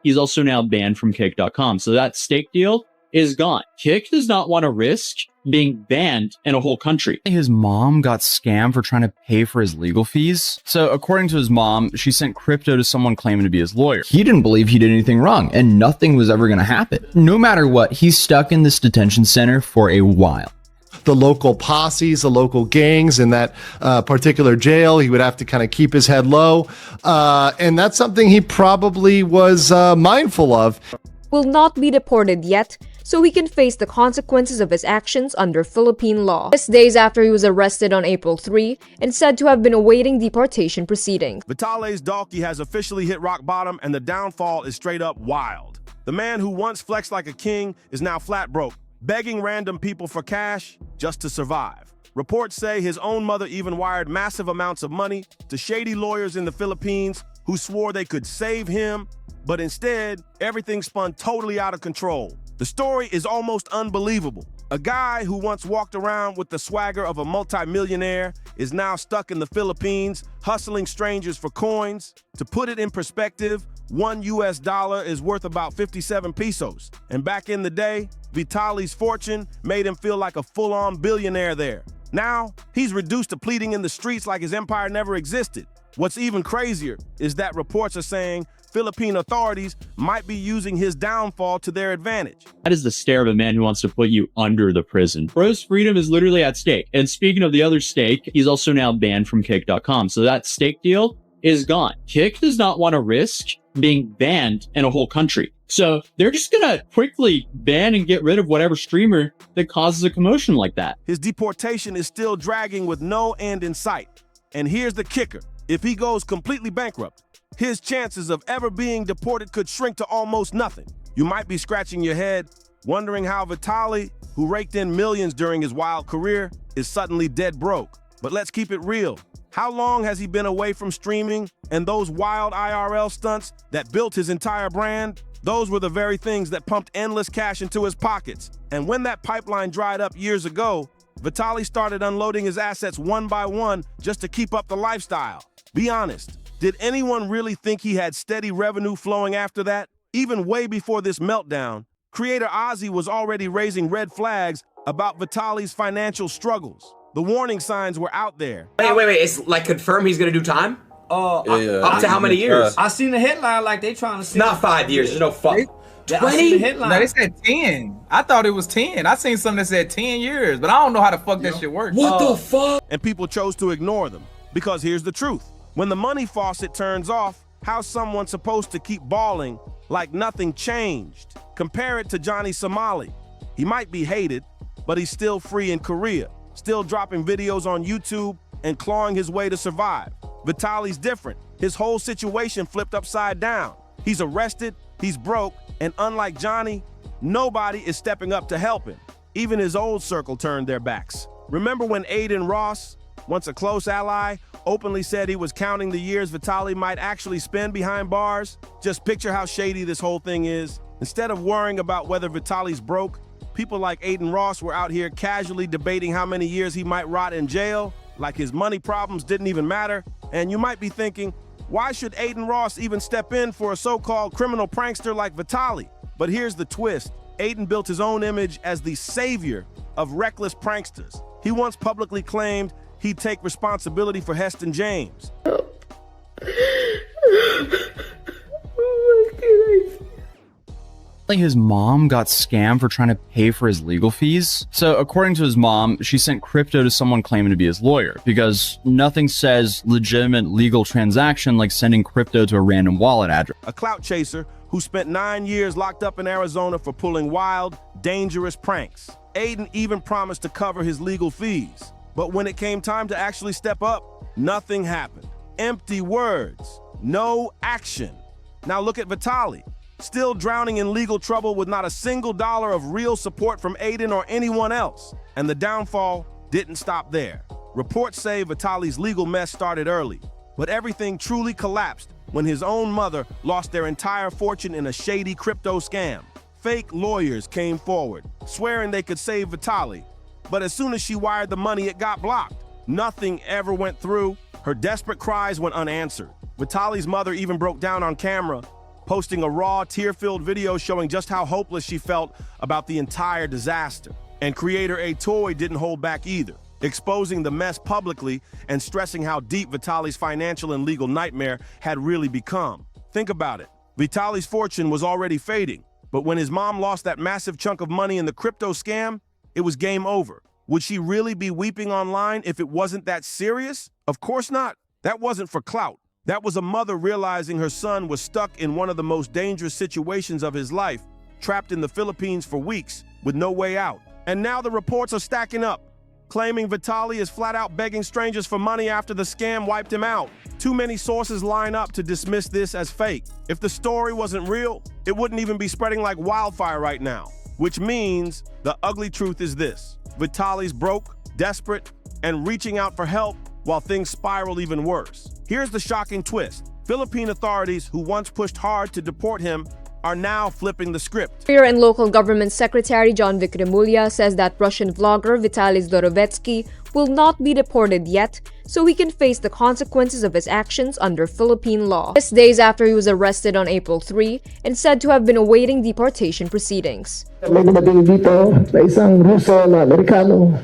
He's also now banned from Kick.com. So that stake deal is gone. Kick does not want to risk being banned in a whole country. His mom got scammed for trying to pay for his legal fees. So according to his mom, she sent crypto to someone claiming to be his lawyer. He didn't believe he did anything wrong and nothing was ever going to happen. No matter what, he's stuck in this detention center for a while. The local posses, the local gangs in that particular jail. He would have to kind of keep his head low. And that's something he probably was mindful of. Will not be deported yet, so he can face the consequences of his actions under Philippine law. Just days after he was arrested on April 3 and said to have been awaiting deportation proceedings. Vitaly's donkey has officially hit rock bottom and the downfall is straight up wild. The man who once flexed like a king is now flat broke, begging random people for cash just to survive. Reports say his own mother even wired massive amounts of money to shady lawyers in the Philippines who swore they could save him, but instead, everything spun totally out of control. The story is almost unbelievable. A guy who once walked around with the swagger of a multimillionaire is now stuck in the Philippines, hustling strangers for coins. To put it in perspective, $1 is worth about 57 pesos. And back in the day, Vitaly's fortune made him feel like a full-on billionaire there. Now, he's reduced to pleading in the streets like his empire never existed. What's even crazier is that reports are saying Philippine authorities might be using his downfall to their advantage. That is the stare of a man who wants to put you under the prison. Bro's freedom is literally at stake. And speaking of the other stake, he's also now banned from Kick.com. So that stake deal is gone. Kick does not want to risk being banned in a whole country. So they're just going to quickly ban and get rid of whatever streamer that causes a commotion like that. His deportation is still dragging with no end in sight. And here's the kicker. If he goes completely bankrupt, his chances of ever being deported could shrink to almost nothing. You might be scratching your head, wondering how Vitaly, who raked in millions during his wild career, is suddenly dead broke. But let's keep it real. How long has he been away from streaming and those wild IRL stunts that built his entire brand? Those were the very things that pumped endless cash into his pockets. And when that pipeline dried up years ago, Vitaly started unloading his assets one by one just to keep up the lifestyle. Be honest, did anyone really think he had steady revenue flowing after that? Even way before this meltdown, creator Ozzy was already raising red flags about Vitaly's financial struggles. The warning signs were out there. Wait, it's like confirmed he's gonna do time? Up to how many years? I seen the headline like they trying to say. Not 5 years, there's no fuck. 20? The No, they said 10. I thought it was 10. I seen something that said 10 years, but I don't know how the fuck that shit works. What the fuck? And people chose to ignore them. Because here's the truth. When the money faucet turns off, how's someone supposed to keep balling like nothing changed? Compare it to Johnny Somali. He might be hated, but he's still free in Korea, still dropping videos on YouTube and clawing his way to survive. Vitaly's different. His whole situation flipped upside down. He's arrested, he's broke, and unlike Johnny, nobody is stepping up to help him. Even his old circle turned their backs. Remember when Aiden Ross, once a close ally, openly said he was counting the years Vitaly might actually spend behind bars? Just picture how shady this whole thing is. Instead of worrying about whether Vitaly's broke, people like Aiden Ross were out here casually debating how many years he might rot in jail, like his money problems didn't even matter. And you might be thinking, why should Aiden Ross even step in for a so-called criminal prankster like Vitaly? But here's the twist. Aiden built his own image as the savior of reckless pranksters. He once publicly claimed he'd take responsibility for Heston James. His mom got scammed for trying to pay for his legal fees. So according to his mom, she sent crypto to someone claiming to be his lawyer because nothing says legitimate legal transaction like sending crypto to a random wallet address. A clout chaser who spent 9 years locked up in Arizona for pulling wild, dangerous pranks. Aiden even promised to cover his legal fees. But when it came time to actually step up, nothing happened. Empty words, no action. Now look at Vitaly, still drowning in legal trouble with not a single dollar of real support from Aiden or anyone else. And the downfall didn't stop there. Reports say Vitaly's legal mess started early, but everything truly collapsed when his own mother lost their entire fortune in a shady crypto scam. Fake lawyers came forward, swearing they could save Vitaly, but as soon as she wired the money, it got blocked. Nothing ever went through. Her desperate cries went unanswered. Vitaly's mother even broke down on camera, posting a raw, tear-filled video showing just how hopeless she felt about the entire disaster. And creator Toy didn't hold back either, exposing the mess publicly and stressing how deep Vitaly's financial and legal nightmare had really become. Think about it. Vitaly's fortune was already fading, but when his mom lost that massive chunk of money in the crypto scam, it was game over. Would she really be weeping online if it wasn't that serious? Of course not. That wasn't for clout. That was a mother realizing her son was stuck in one of the most dangerous situations of his life, trapped in the Philippines for weeks with no way out. And now the reports are stacking up, claiming Vitaly is flat out begging strangers for money after the scam wiped him out. Too many sources line up to dismiss this as fake. If the story wasn't real, it wouldn't even be spreading like wildfire right now. Which means the ugly truth is this: Vitaly's broke, desperate, and reaching out for help while things spiral even worse. Here's the shocking twist. Philippine authorities who once pushed hard to deport him are now flipping the script. Interior and Local Government Secretary John Vicremulia says that Russian vlogger Vitaly Zdorowetsky will not be deported yet, so he can face the consequences of his actions under Philippine law. Just days after he was arrested on April 3 and said to have been awaiting deportation proceedings. May dumating dito na isang Ruso na Amerikano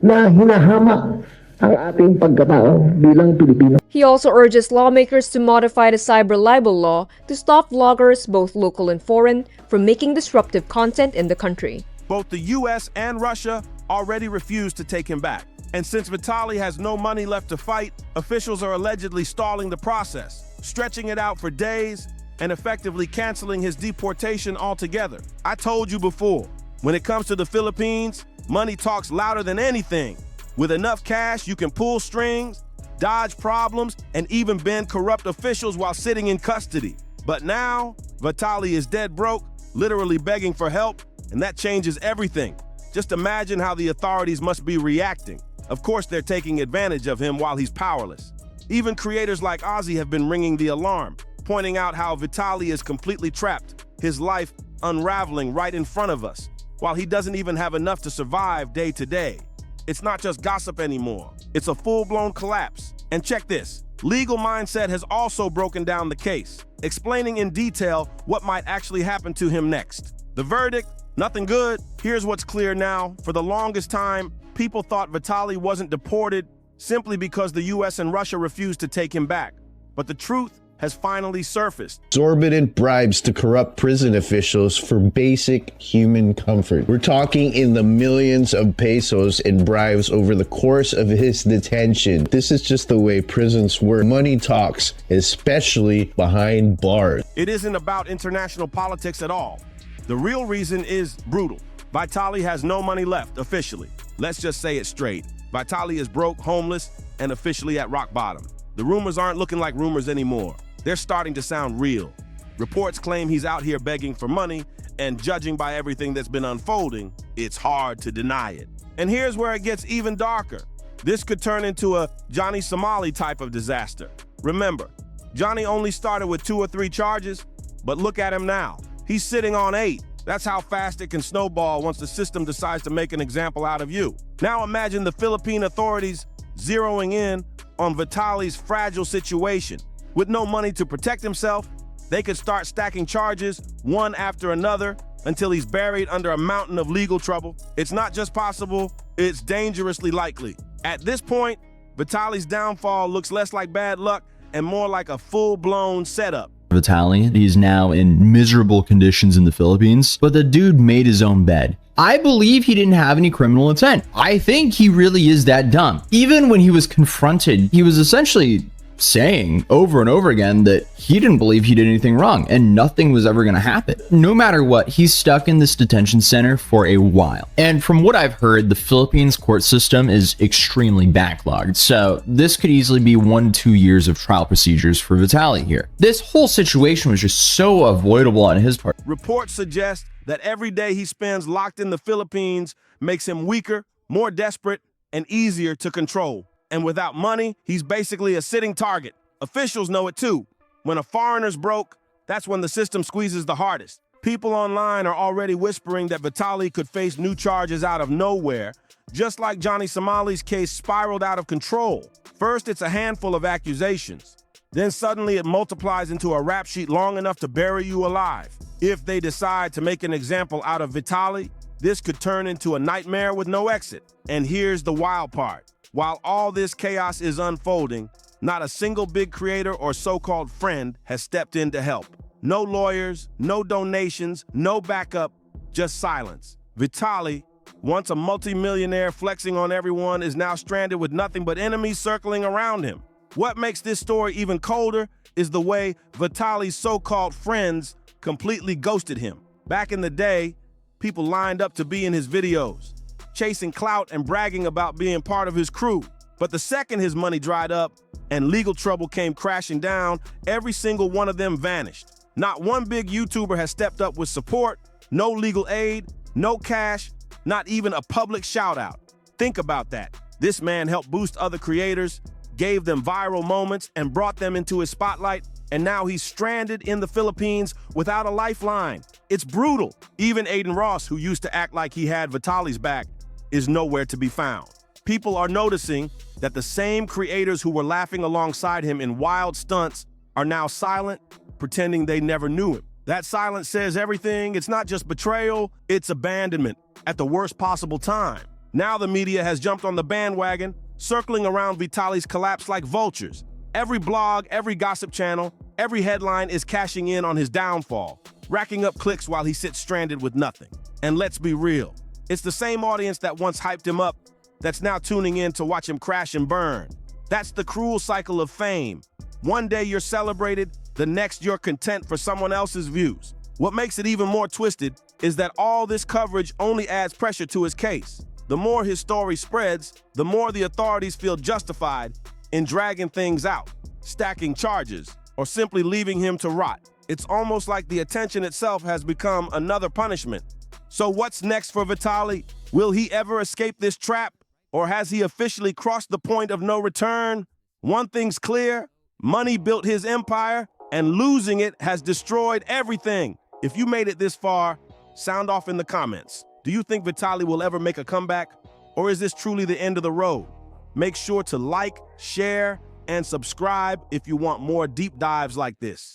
na hinahamak ang ating pagkatao bilang Pilipino. He also urges lawmakers to modify the cyber libel law to stop vloggers, both local and foreign, from making disruptive content in the country. Both the US and Russia already refused to take him back. And since Vitaly has no money left to fight, officials are allegedly stalling the process, stretching it out for days, and effectively canceling his deportation altogether. I told you before, when it comes to the Philippines, money talks louder than anything. With enough cash, you can pull strings, dodge problems, and even bend corrupt officials while sitting in custody. But now, Vitaly is dead broke, literally begging for help, and that changes everything. Just imagine how the authorities must be reacting. Of course, they're taking advantage of him while he's powerless. Even creators like Ozzy have been ringing the alarm, pointing out how Vitaly is completely trapped, his life unraveling right in front of us, while he doesn't even have enough to survive day to day. It's not just gossip anymore. It's a full-blown collapse. And check this. Legal Mindset has also broken down the case, explaining in detail what might actually happen to him next. The verdict? Nothing good. Here's what's clear now. For the longest time, people thought Vitaly wasn't deported simply because the US and Russia refused to take him back. But the truth has finally surfaced. Exorbitant bribes to corrupt prison officials for basic human comfort. We're talking in the millions of pesos in bribes over the course of his detention. This is just the way prisons work. Money talks, especially behind bars. It isn't about international politics at all. The real reason is brutal. Vitaly has no money left, officially. Let's just say it straight. Vitaly is broke, homeless, and officially at rock bottom. The rumors aren't looking like rumors anymore. They're starting to sound real. Reports claim he's out here begging for money, and judging by everything that's been unfolding, it's hard to deny it. And here's where it gets even darker. This could turn into a Johnny Somali type of disaster. Remember, Johnny only started with 2 or 3 charges, but look at him now. He's sitting on 8. That's how fast it can snowball once the system decides to make an example out of you. Now imagine the Philippine authorities zeroing in on Vitaly's fragile situation. With no money to protect himself, they could start stacking charges one after another until he's buried under a mountain of legal trouble. It's not just possible, it's dangerously likely. At this point, Vitaly's downfall looks less like bad luck and more like a full-blown setup. Vitaly, he's now in miserable conditions in the Philippines, but the dude made his own bed. I believe he didn't have any criminal intent. I think he really is that dumb. Even when he was confronted, he was essentially saying over and over again that he didn't believe he did anything wrong and nothing was ever going to happen. No matter what, he's stuck in this detention center for a while. And from what I've heard, the Philippines court system is extremely backlogged. So this could easily be 1 to 2 years of trial procedures for Vitaly here. This whole situation was just so avoidable on his part. Reports suggest that every day he spends locked in the Philippines makes him weaker, more desperate, and easier to control. And without money, he's basically a sitting target. Officials know it too. When a foreigner's broke, that's when the system squeezes the hardest. People online are already whispering that Vitaly could face new charges out of nowhere, just like Johnny Somali's case spiraled out of control. First, it's a handful of accusations. Then suddenly it multiplies into a rap sheet long enough to bury you alive. If they decide to make an example out of Vitaly, this could turn into a nightmare with no exit. And here's the wild part. While all this chaos is unfolding, not a single big creator or so-called friend has stepped in to help. No lawyers, no donations, no backup, just silence. Vitaly, once a multimillionaire flexing on everyone, is now stranded with nothing but enemies circling around him. What makes this story even colder is the way Vitaly's so-called friends completely ghosted him. Back in the day, people lined up to be in his videos, chasing clout and bragging about being part of his crew. But the second his money dried up and legal trouble came crashing down, every single one of them vanished. Not one big YouTuber has stepped up with support, no legal aid, no cash, not even a public shout out. Think about that. This man helped boost other creators, gave them viral moments, and brought them into his spotlight, and now he's stranded in the Philippines without a lifeline. It's brutal. Even Aiden Ross, who used to act like he had Vitaly's back, is nowhere to be found. People are noticing that the same creators who were laughing alongside him in wild stunts are now silent, pretending they never knew him. That silence says everything. It's not just betrayal, it's abandonment at the worst possible time. Now the media has jumped on the bandwagon, circling around Vitaly's collapse like vultures. Every blog, every gossip channel, every headline is cashing in on his downfall, racking up clicks while he sits stranded with nothing. And let's be real, it's the same audience that once hyped him up that's now tuning in to watch him crash and burn. That's the cruel cycle of fame. One day you're celebrated, the next you're content for someone else's views. What makes it even more twisted is that all this coverage only adds pressure to his case. The more his story spreads, the more the authorities feel justified in dragging things out, stacking charges, or simply leaving him to rot. It's almost like the attention itself has become another punishment. So what's next for Vitaly? Will he ever escape this trap? Or has he officially crossed the point of no return? One thing's clear, money built his empire, and losing it has destroyed everything. If you made it this far, sound off in the comments. Do you think Vitaly will ever make a comeback? Or is this truly the end of the road? Make sure to like, share, and subscribe if you want more deep dives like this.